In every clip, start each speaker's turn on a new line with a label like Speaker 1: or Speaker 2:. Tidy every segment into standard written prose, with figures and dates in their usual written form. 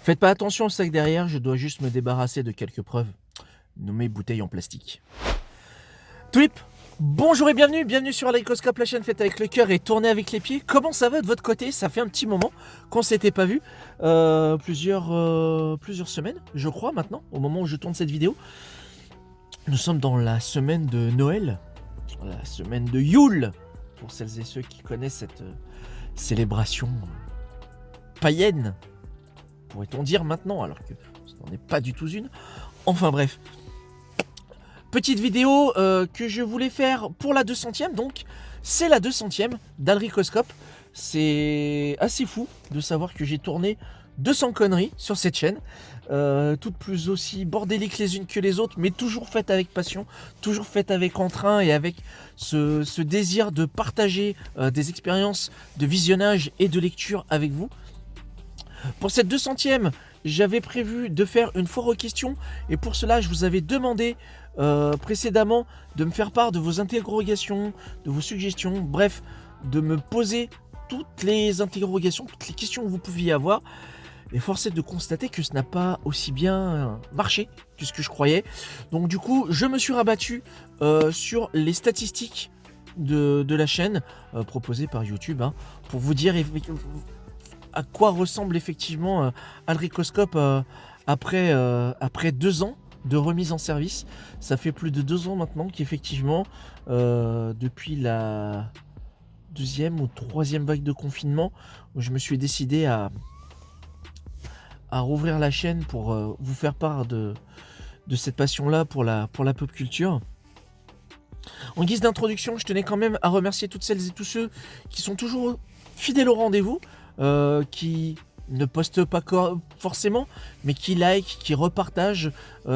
Speaker 1: Faites pas attention au sac derrière, je dois juste me débarrasser de quelques preuves. Nommées bouteilles en plastique. Tulip, bonjour et bienvenue sur Alaicoscope, la chaîne faite avec le cœur et tournée avec les pieds. Comment ça va de votre côté? Ça fait un petit moment qu'on s'était pas vu. Plusieurs semaines, je crois maintenant, au moment où je tourne cette vidéo. Nous sommes dans la semaine de Noël, la semaine de Yule, pour celles et ceux qui connaissent cette célébration païenne, pourrait-on dire maintenant, alors que ce n'en est pas du tout une. Enfin bref. Petite vidéo que je voulais faire pour la 200e, donc c'est la 200e d'Alricoscope. C'est assez fou de savoir que j'ai tourné 200 conneries sur cette chaîne, toutes plus aussi bordéliques les unes que les autres, mais toujours faites avec passion, toujours faites avec entrain et avec ce désir de partager des expériences de visionnage et de lecture avec vous. Pour cette 200e, j'avais prévu de faire une foire aux questions et pour cela, je vous avais demandé précédemment de me faire part de vos interrogations, de vos suggestions, bref, de me poser toutes les interrogations, toutes les questions que vous pouviez avoir. Et force est de constater que ce n'a pas aussi bien marché que ce que je croyais. Donc du coup, je me suis rabattu sur les statistiques de la chaîne proposées par YouTube, hein, pour vous dire à quoi ressemble effectivement Alricoscope après 2 ans de remise en service. Ça fait plus de 2 ans maintenant qu'effectivement, depuis la deuxième ou troisième vague de confinement, où je me suis décidé à rouvrir la chaîne pour vous faire part de cette passion-là pour la pop culture. En guise d'introduction, je tenais quand même à remercier toutes celles et tous ceux qui sont toujours fidèles au rendez-vous, qui ne postent pas forcément, mais qui like, qui repartagent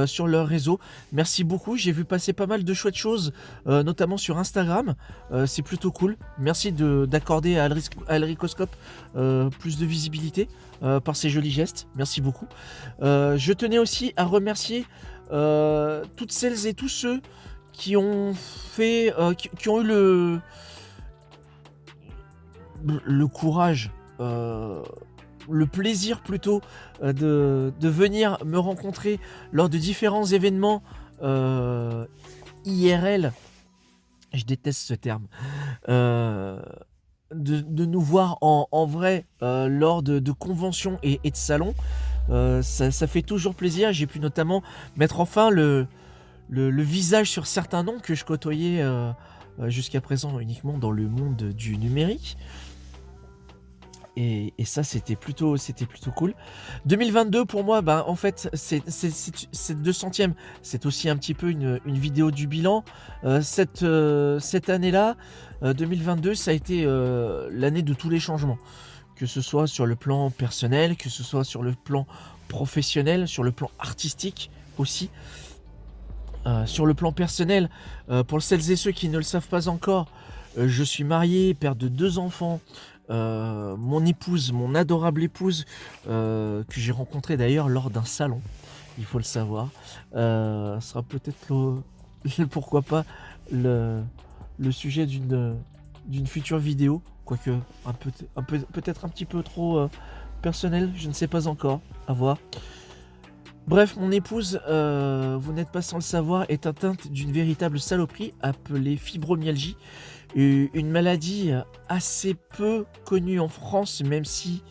Speaker 1: sur leur réseau. Merci beaucoup, j'ai vu passer pas mal de chouettes choses, notamment sur Instagram. C'est plutôt cool. Merci d'accorder à Alricoscope plus de visibilité par ces jolis gestes. Merci beaucoup. Je tenais aussi à remercier toutes celles et tous ceux qui ont fait, qui ont eu le courage, le plaisir plutôt, de venir me rencontrer lors de différents événements IRL. Je déteste ce terme. De nous voir en vrai lors de conventions et de salons. Ça fait toujours plaisir. J'ai pu notamment mettre enfin le visage sur certains noms que je côtoyais jusqu'à présent uniquement dans le monde du numérique. Et ça, c'était plutôt cool. 2022, pour moi, en fait, cette 200e, c'est aussi un petit peu une vidéo du bilan. Cette année-là, 2022, ça a été l'année de tous les changements. Que ce soit sur le plan personnel, que ce soit sur le plan professionnel, sur le plan artistique aussi. Sur le plan personnel, pour celles et ceux qui ne le savent pas encore, je suis marié, père de 2 enfants. Mon épouse, mon adorable épouse, que j'ai rencontrée d'ailleurs lors d'un salon, il faut le savoir, sera peut-être pourquoi pas le sujet d'une future vidéo, quoique peut-être un petit peu trop personnel, je ne sais pas encore, à voir. Bref, mon épouse, vous n'êtes pas sans le savoir, est atteinte d'une véritable saloperie appelée fibromyalgie, une maladie assez peu connue en France, même si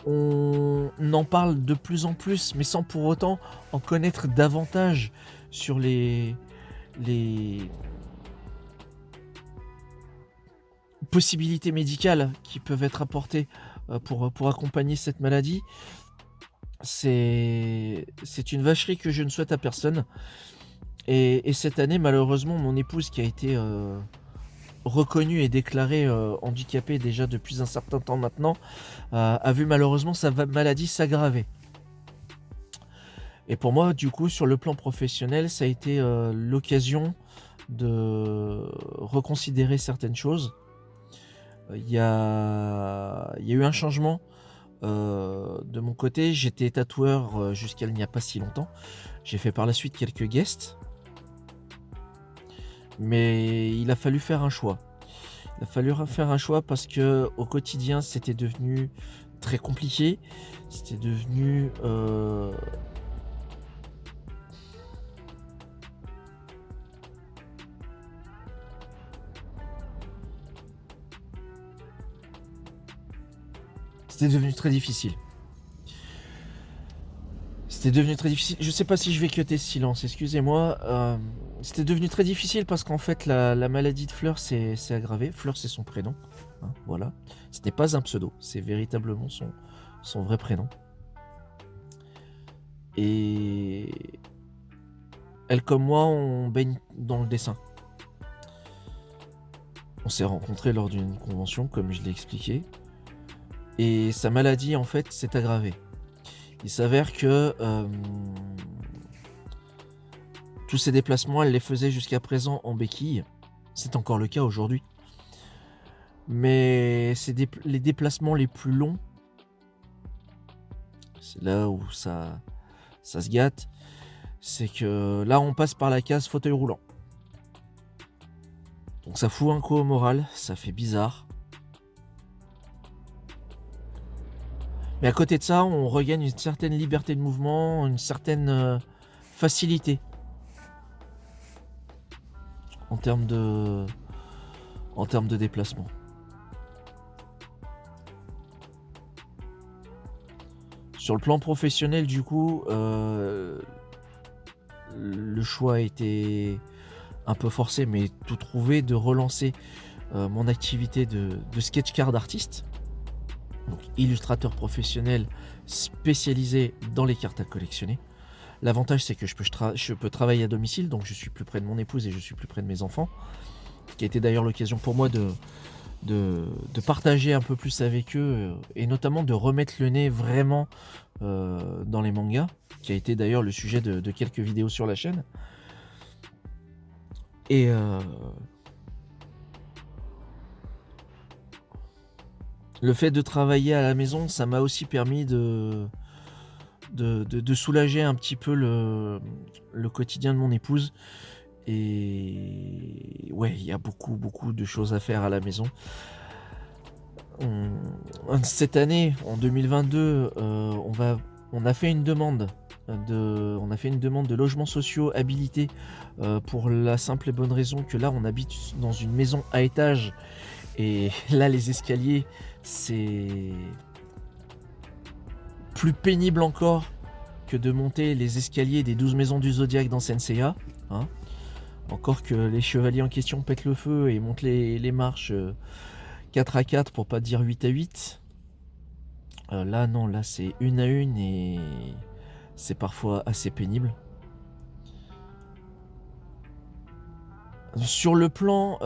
Speaker 1: on en parle de plus en plus, mais sans pour autant en connaître davantage sur les possibilités médicales qui peuvent être apportées pour accompagner cette maladie. C'est une vacherie que je ne souhaite à personne. Et cette année, malheureusement, mon épouse, qui a été reconnue et déclarée handicapée déjà depuis un certain temps maintenant, a vu malheureusement sa maladie s'aggraver. Et pour moi, du coup, sur le plan professionnel, ça a été l'occasion de reconsidérer certaines choses. Il y a eu un changement. De mon côté, j'étais tatoueur jusqu'à il n'y a pas si longtemps. J'ai fait par la suite quelques guests. Mais il a fallu faire un choix. Il a fallu faire un choix parce que au quotidien, c'était devenu très compliqué. C'était devenu... C'était devenu très difficile. C'était devenu très difficile. Je sais pas si je vais cutter ce silence, excusez-moi. C'était devenu très difficile parce qu'en fait, la maladie de Fleur s'est aggravée. Fleur, c'est son prénom. Hein, voilà. Ce n'est pas un pseudo, c'est véritablement son vrai prénom. Et elle, comme moi, on baigne dans le dessin. On s'est rencontrés lors d'une convention, comme je l'ai expliqué. Et sa maladie, en fait, s'est aggravée. Il s'avère que tous ces déplacements, elle les faisait jusqu'à présent en béquille. C'est encore le cas aujourd'hui. Mais c'est les déplacements les plus longs. C'est là où ça se gâte. C'est que là, on passe par la case fauteuil roulant. Donc ça fout un coup au moral, ça fait bizarre. Mais à côté de ça, on regagne une certaine liberté de mouvement, une certaine facilité en termes de déplacement. Sur le plan professionnel, du coup, le choix a été un peu forcé, mais tout trouvé, de relancer mon activité de sketch card artiste. Donc illustrateur professionnel spécialisé dans les cartes à collectionner. L'avantage, c'est que je peux travailler à domicile, donc je suis plus près de mon épouse et je suis plus près de mes enfants. Ce qui a été d'ailleurs l'occasion pour moi de partager un peu plus avec eux et notamment de remettre le nez vraiment dans les mangas, qui a été d'ailleurs le sujet de quelques vidéos sur la chaîne. Et le fait de travailler à la maison, ça m'a aussi permis de soulager un petit peu le quotidien de mon épouse. Et ouais, il y a beaucoup de choses à faire à la maison. Cette année, en 2022, on a fait une demande de logements sociaux habilités pour la simple et bonne raison que là, on habite dans une maison à étage. Et là, les escaliers, c'est plus pénible encore que de monter les escaliers des 12 maisons du Zodiaque dans Senseiya. Hein. Encore que les chevaliers en question pètent le feu et montent les marches 4 à 4 pour pas dire 8 à 8. Là, non, là c'est 1 à 1 et c'est parfois assez pénible. Sur le plan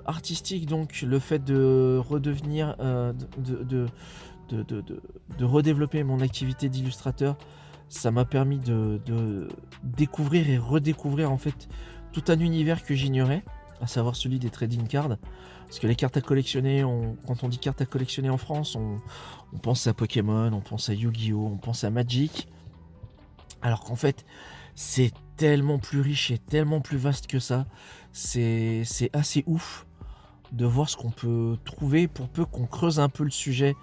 Speaker 1: artistique, donc, le fait de redevenir, de redévelopper mon activité d'illustrateur, ça m'a permis de découvrir et redécouvrir en fait tout un univers que j'ignorais, à savoir celui des trading cards. Parce que les cartes à collectionner, quand on dit cartes à collectionner en France, on pense à Pokémon, on pense à Yu-Gi-Oh, on pense à Magic. Alors qu'en fait, c'est tellement plus riche et tellement plus vaste que ça. C'est assez ouf de voir ce qu'on peut trouver pour peu qu'on creuse un peu le sujet.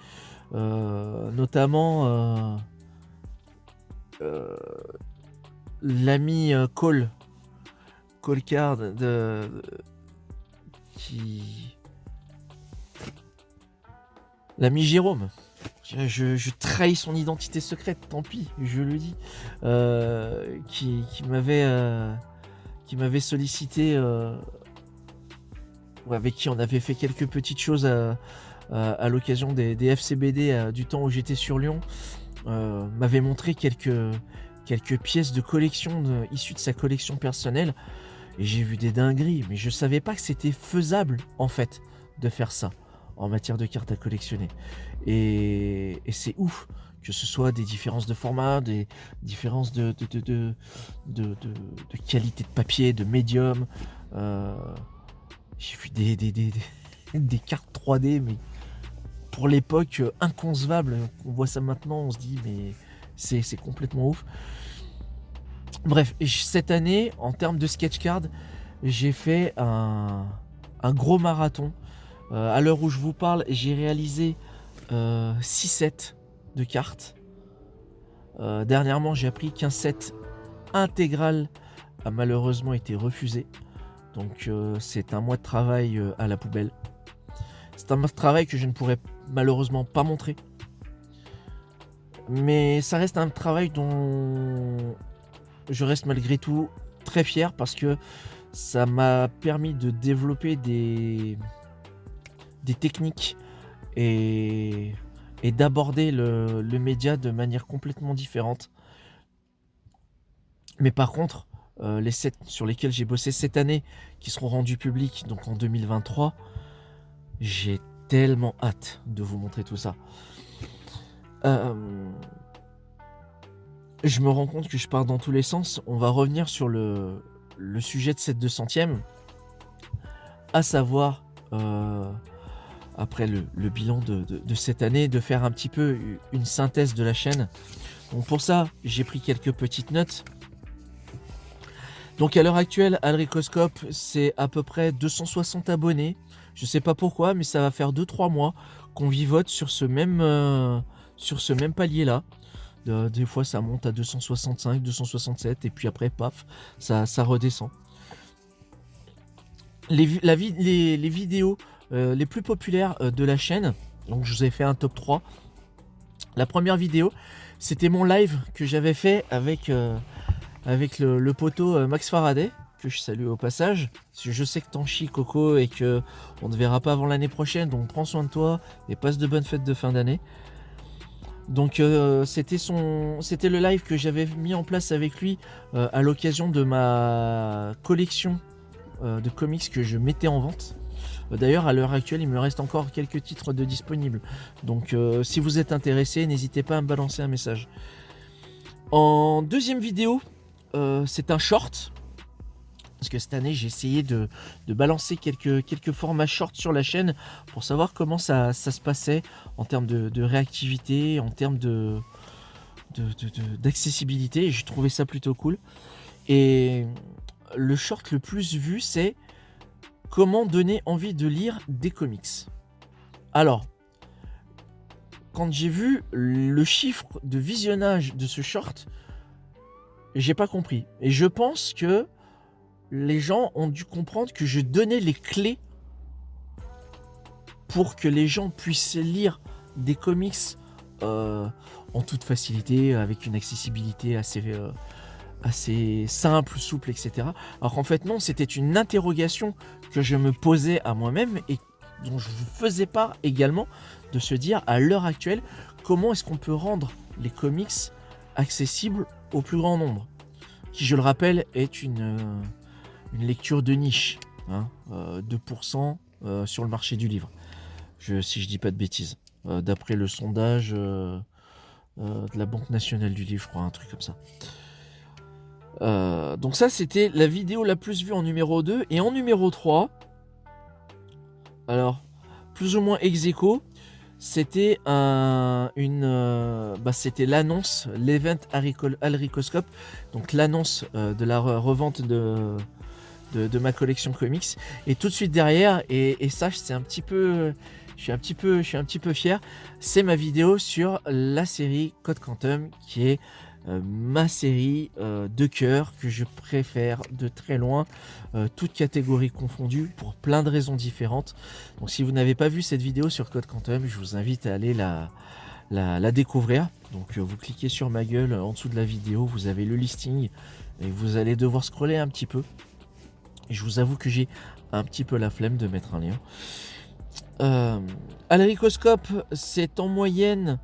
Speaker 1: Notamment l'ami Cole Card l'ami Jérôme. Je trahis son identité secrète, tant pis, je le dis. Qui m'avait sollicité, avec qui on avait fait quelques petites choses à l'occasion des FCBD du temps où j'étais sur Lyon. M'avait montré quelques pièces de collection issues de sa collection personnelle. Et j'ai vu des dingueries, mais je savais pas que c'était faisable en fait de faire ça en matière de cartes à collectionner. Et c'est ouf que ce soit des différences de format, des différences de qualité de papier, de médium. J'ai vu des cartes 3D, mais pour l'époque inconcevables. On voit ça maintenant, on se dit mais c'est complètement ouf. Bref, cette année, en termes de sketch card, j'ai fait un gros marathon. À l'heure où je vous parle, j'ai réalisé 6 sets de cartes. Dernièrement, j'ai appris qu'un set intégral a malheureusement été refusé. Donc c'est un mois de travail à la poubelle. C'est un mois de travail que je ne pourrais malheureusement pas montrer. Mais ça reste un travail dont je reste malgré tout très fier parce que ça m'a permis de développer des techniques et d'aborder le média de manière complètement différente. Mais par contre, les sets sur lesquels j'ai bossé cette année, qui seront rendus publics donc en 2023, j'ai tellement hâte de vous montrer tout ça. Je me rends compte que je pars dans tous les sens. On va revenir sur le sujet de cette 200e, à savoir, après le bilan de cette année, de faire un petit peu une synthèse de la chaîne. Donc pour ça, j'ai pris quelques petites notes. Donc à l'heure actuelle, Alricoscope, c'est à peu près 260 abonnés. Je sais pas pourquoi, mais ça va faire 2-3 mois qu'on vivote sur ce même palier-là. Des fois, ça monte à 265, 267, et puis après, paf, ça redescend. Les vidéos les plus populaires de la chaîne, donc je vous ai fait un top 3. La première vidéo, c'était mon live que j'avais fait avec le poteau Max Faraday, que je salue au passage. Je sais que t'en chies, Coco, et que on ne verra pas avant l'année prochaine, donc prends soin de toi et passe de bonnes fêtes de fin d'année. Donc c'était le live que j'avais mis en place avec lui à l'occasion de ma collection de comics que je mettais en vente. D'ailleurs, à l'heure actuelle, il me reste encore quelques titres de disponibles. Donc si vous êtes intéressé, n'hésitez pas à me balancer un message. En deuxième vidéo, c'est un short. Parce que cette année, j'ai essayé de balancer quelques formats short sur la chaîne pour savoir comment ça se passait en termes de réactivité, en termes d'accessibilité. Et j'ai trouvé ça plutôt cool. Et le short le plus vu, c'est comment donner envie de lire des comics. Alors, quand j'ai vu le chiffre de visionnage de ce short, j'ai pas compris. Et je pense que les gens ont dû comprendre que je donnais les clés pour que les gens puissent lire des comics en toute facilité, avec une accessibilité assez simple, souple, etc. Alors qu'en fait non, c'était une interrogation que je me posais à moi-même et dont je vous faisais part également, de se dire à l'heure actuelle, comment est-ce qu'on peut rendre les comics accessibles au plus grand nombre, qui, je le rappelle, est une lecture de niche, hein, 2% sur le marché du livre, si je dis pas de bêtises, d'après le sondage de la Banque Nationale du Livre, je crois, un truc comme ça. Donc ça, c'était la vidéo la plus vue en numéro 2. Et en numéro 3, alors plus ou moins ex aequo, c'était c'était l'annonce, l'event Alricoscope, donc l'annonce de la revente de ma collection comics. Et tout de suite derrière, et ça, c'est un petit peu, je suis un petit peu fier, c'est ma vidéo sur la série Code Quantum, qui est ma série de cœur que je préfère de très loin, toutes catégories confondues, pour plein de raisons différentes. Donc si vous n'avez pas vu cette vidéo sur Code Quantum, je vous invite à aller la découvrir. Donc vous cliquez sur ma gueule en dessous de la vidéo, vous avez le listing et vous allez devoir scroller un petit peu. Et je vous avoue que j'ai un petit peu la flemme de mettre un lien. Alricoscope, c'est en moyenne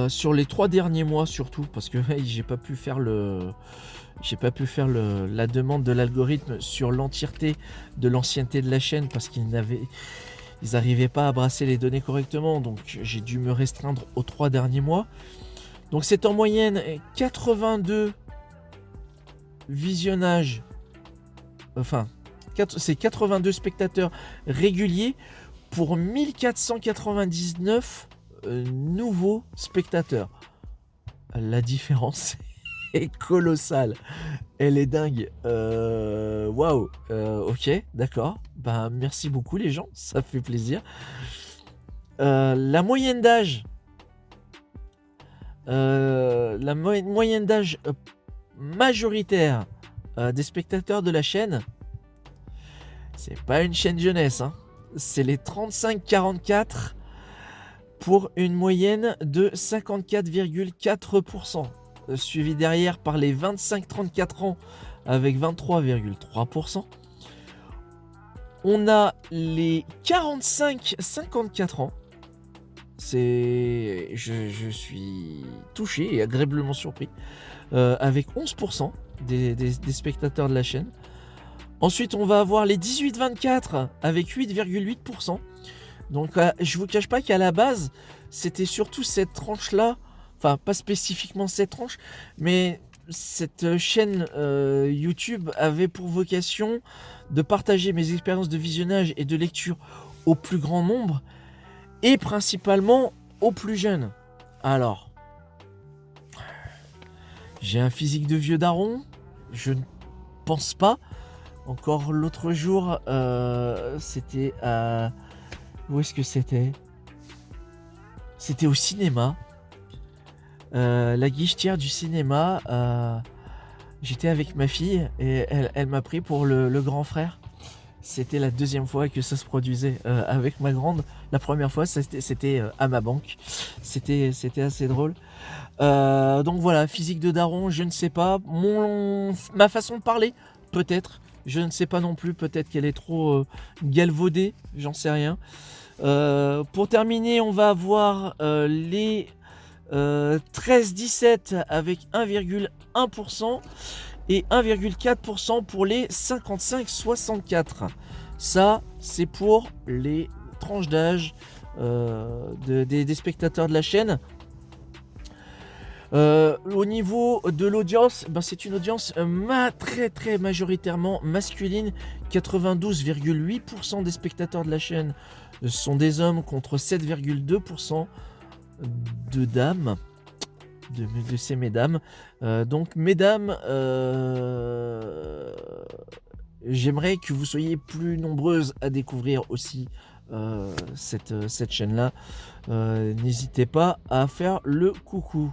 Speaker 1: sur les 3 derniers mois surtout, parce que j'ai pas pu faire la demande de l'algorithme sur l'entièreté de l'ancienneté de la chaîne, parce qu'ils n'arrivaient pas à brasser les données correctement, donc j'ai dû me restreindre aux 3 derniers mois. Donc c'est en moyenne 82 visionnages, enfin c'est 82 spectateurs réguliers pour 1499 nouveaux spectateurs. La différence est colossale, elle est dingue. Waouh, ok, d'accord, ben merci beaucoup les gens, ça fait plaisir. la moyenne d'âge, moyenne d'âge majoritaire des spectateurs de la chaîne, c'est pas une chaîne jeunesse, hein. C'est les 35-44 pour une moyenne de 54,4%, suivi derrière par les 25-34 ans avec 23,3%. On a les 45-54 ans. Je suis touché et agréablement surpris, avec 11% des spectateurs de la chaîne. Ensuite, on va avoir les 18-24 avec 8,8%. Donc, je vous cache pas qu'à la base, c'était surtout cette tranche-là, enfin pas spécifiquement cette tranche, mais cette chaîne YouTube avait pour vocation de partager mes expériences de visionnage et de lecture au plus grand nombre et principalement aux plus jeunes. Alors, j'ai un physique de vieux daron? Je ne pense pas. Encore l'autre jour, c'était à... Où est-ce que c'était? C'était au cinéma. La guichetière du cinéma. J'étais avec ma fille et elle m'a pris pour le grand frère. C'était la deuxième fois que ça se produisait avec ma grande. La première fois, c'était à ma banque. C'était assez drôle. Donc voilà, physique de daron, je ne sais pas. Ma façon de parler, peut-être. Je ne sais pas non plus. Peut-être qu'elle est trop galvaudée. J'en sais rien. Pour terminer, on va avoir les 13-17 avec 1,1% et 1,4% pour les 55-64. Ça, c'est pour les tranches d'âge des spectateurs de la chaîne. Au niveau de l'audience, c'est une audience très majoritairement masculine. 92,8% des spectateurs de la chaîne sont des hommes contre 7,2% de dames, de ces mesdames. Donc mesdames, j'aimerais que vous soyez plus nombreuses à découvrir aussi cette chaîne-là. N'hésitez pas à faire le coucou.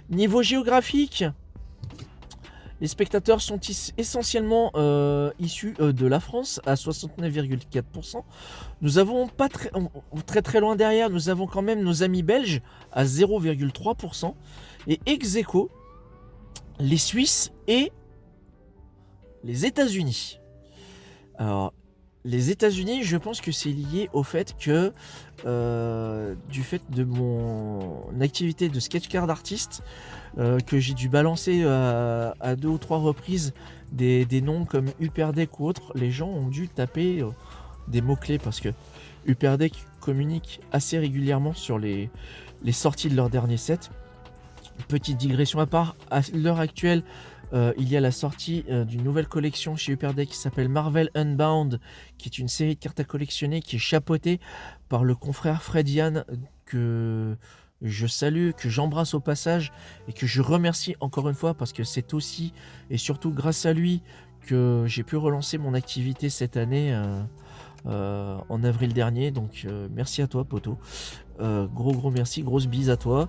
Speaker 1: Niveau géographique, les spectateurs sont essentiellement issus de la France à 69,4%. Nous avons pas très loin derrière, nous avons quand même nos amis belges à 0,3%. Et ex aequo, les Suisses et les États-Unis. Alors, les États-Unis, je pense que c'est lié au fait que, du fait de mon activité de sketchcard artiste, que j'ai dû balancer à 2 ou 3 reprises des noms comme Uperdec ou autres, les gens ont dû taper des mots-clés parce que Uperdec communique assez régulièrement sur les sorties de leur dernier set. Petite digression à part, à l'heure actuelle, il y a la sortie d'une nouvelle collection chez Uperdec qui s'appelle Marvel Unbound, qui est une série de cartes à collectionner qui est chapeautée par le confrère Fred Yann, que je salue, que j'embrasse au passage et que je remercie encore une fois parce que c'est aussi et surtout grâce à lui que j'ai pu relancer mon activité cette année en avril dernier. Donc merci à toi, poto. Gros merci, grosse bise à toi.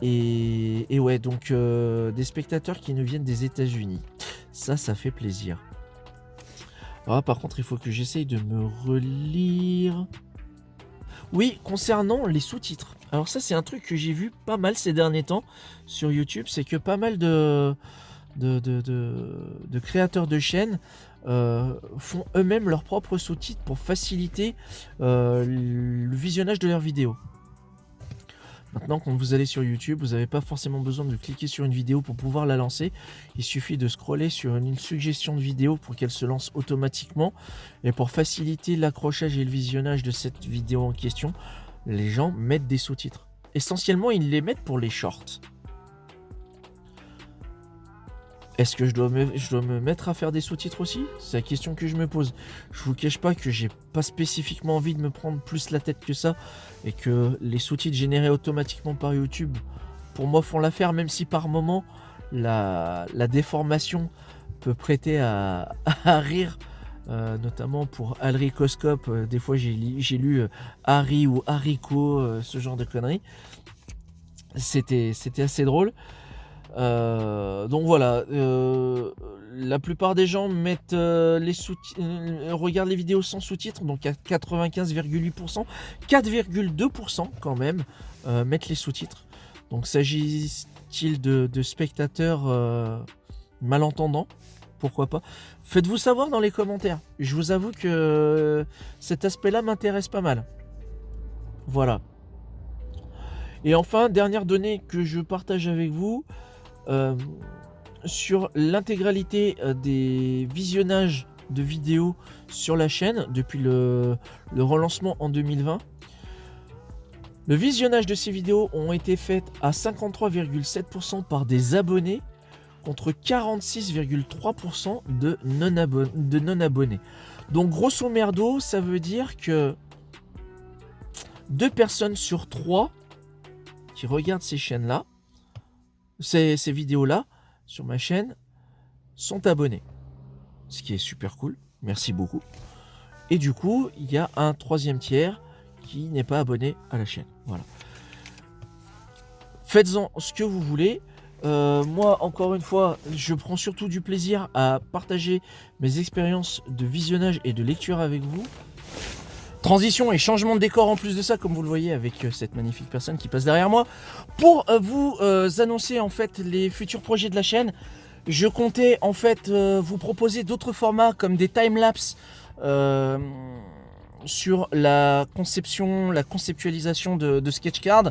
Speaker 1: Et ouais, donc des spectateurs qui nous viennent des États-Unis. Ça fait plaisir. Alors, par contre, il faut que j'essaye de me relire. Oui, concernant les sous-titres. Alors ça, c'est un truc que j'ai vu pas mal ces derniers temps sur YouTube. C'est que pas mal de créateurs de chaînes font eux-mêmes leurs propres sous-titres pour faciliter le visionnage de leurs vidéos. Maintenant, quand vous allez sur YouTube, vous n'avez pas forcément besoin de cliquer sur une vidéo pour pouvoir la lancer. Il suffit de scroller sur une suggestion de vidéo pour qu'elle se lance automatiquement. Et pour faciliter l'accrochage et le visionnage de cette vidéo en question, les gens mettent des sous-titres. Essentiellement, ils les mettent pour les shorts. Est-ce que je dois me mettre à faire des sous-titres aussi? C'est la question que je me pose. Je vous cache pas que j'ai pas spécifiquement envie de me prendre plus la tête que ça et que les sous-titres générés automatiquement par YouTube, pour moi, font l'affaire, même si par moment la déformation peut prêter à rire notamment pour Alricoscope. Des fois j'ai lu Harry ou Haricot, ce genre de conneries. C'était assez drôle. Donc voilà, la plupart des gens mettent regardent les vidéos sans sous-titres, donc à 95,8%, 4,2% quand même mettent les sous-titres. Donc s'agit-il de spectateurs malentendants? Pourquoi pas? Faites-vous savoir dans les commentaires. Je vous avoue que cet aspect-là m'intéresse pas mal. Voilà. Et enfin, dernière donnée que je partage avec vous, sur l'intégralité des visionnages de vidéos sur la chaîne depuis le relancement en 2020. Le visionnage de ces vidéos ont été faites à 53,7% par des abonnés contre 46,3% de non-abonnés. Donc grosso merdo, ça veut dire que 2 personnes sur 3 qui regardent ces chaînes-là, ces vidéos-là, sur ma chaîne, sont abonnés. Ce qui est super cool. Merci beaucoup. Et du coup, il y a un 3e tiers qui n'est pas abonné à la chaîne. Voilà. Faites-en ce que vous voulez. Moi, encore une fois, je prends surtout du plaisir à partager mes expériences de visionnage et de lecture avec vous. Transition et changement de décor en plus de ça, comme vous le voyez avec cette magnifique personne qui passe derrière moi. Pour vous annoncer en fait les futurs projets de la chaîne, je comptais en fait vous proposer d'autres formats comme des timelapses sur la conceptualisation de sketchcard.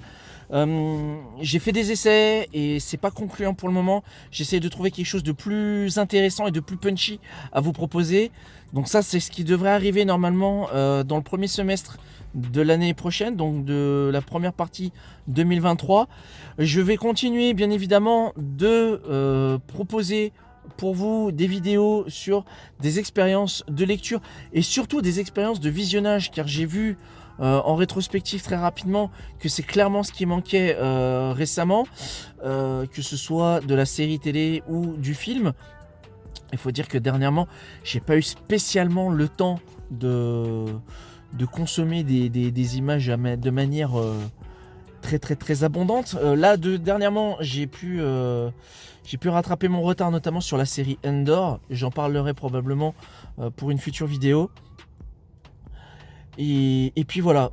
Speaker 1: J'ai fait des essais et c'est pas concluant pour le moment. J'essaie de trouver quelque chose de plus intéressant et de plus punchy à vous proposer. Donc ça, c'est ce qui devrait arriver normalement dans le premier semestre de l'année prochaine, donc de la première partie 2023. Je vais continuer bien évidemment de proposer pour vous des vidéos sur des expériences de lecture et surtout des expériences de visionnage, car j'ai vu en rétrospective très rapidement que c'est clairement ce qui manquait récemment, que ce soit de la série télé ou du film. Il faut dire que dernièrement, j'ai pas eu spécialement le temps de consommer des images de manière très abondante. Là, dernièrement, j'ai pu rattraper mon retard, notamment sur la série Endor. J'en parlerai probablement pour une future vidéo. Et puis voilà.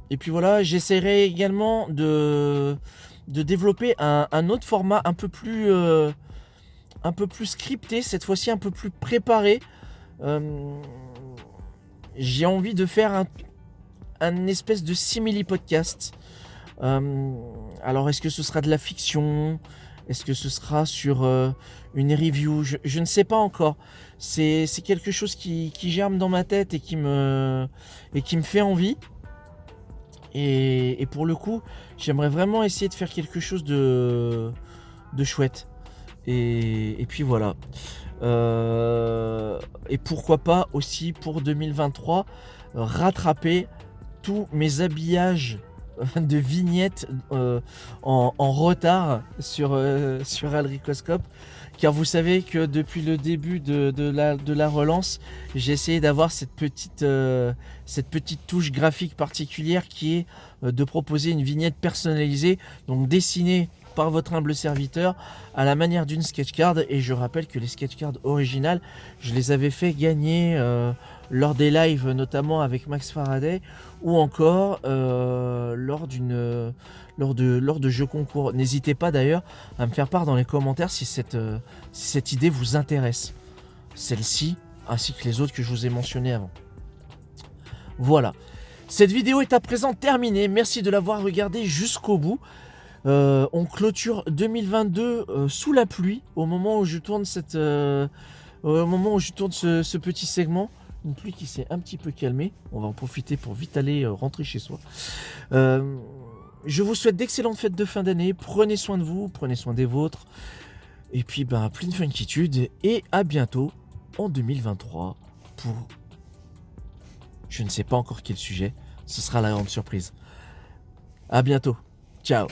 Speaker 1: J'essaierai également de développer un autre format un peu plus scripté, cette fois-ci un peu plus préparé. J'ai envie de faire un espèce de simili-podcast. Alors est-ce que ce sera de la fiction? Est-ce que ce sera sur une review? Je ne sais pas encore. C'est quelque chose qui germe dans ma tête et qui me fait envie. Et pour le coup, j'aimerais vraiment essayer de faire quelque chose de chouette. Et puis voilà. Et pourquoi pas aussi pour 2023 rattraper tous mes habillages de vignettes en retard sur Alricoscope, car vous savez que depuis le début de la relance, j'ai essayé d'avoir cette petite touche graphique particulière qui est de proposer une vignette personnalisée, donc dessinée par votre humble serviteur à la manière d'une sketchcard. Et je rappelle que les sketchcards originales, je les avais fait gagner lors des lives, notamment avec Max Faraday, ou encore lors de jeux concours. N'hésitez pas d'ailleurs à me faire part dans les commentaires si cette idée vous intéresse, celle-ci ainsi que les autres que je vous ai mentionnées avant. Voilà, cette vidéo est à présent terminée. Merci de l'avoir regardée jusqu'au bout. On clôture 2022 sous la pluie au moment où je tourne ce petit segment. Une pluie qui s'est un petit peu calmée. On va en profiter pour vite aller rentrer chez soi. Je vous souhaite d'excellentes fêtes de fin d'année. Prenez soin de vous, prenez soin des vôtres. Et puis pleine funkitude. Et à bientôt en 2023 pour... je ne sais pas encore quel sujet. Ce sera la grande surprise. À bientôt. Ciao.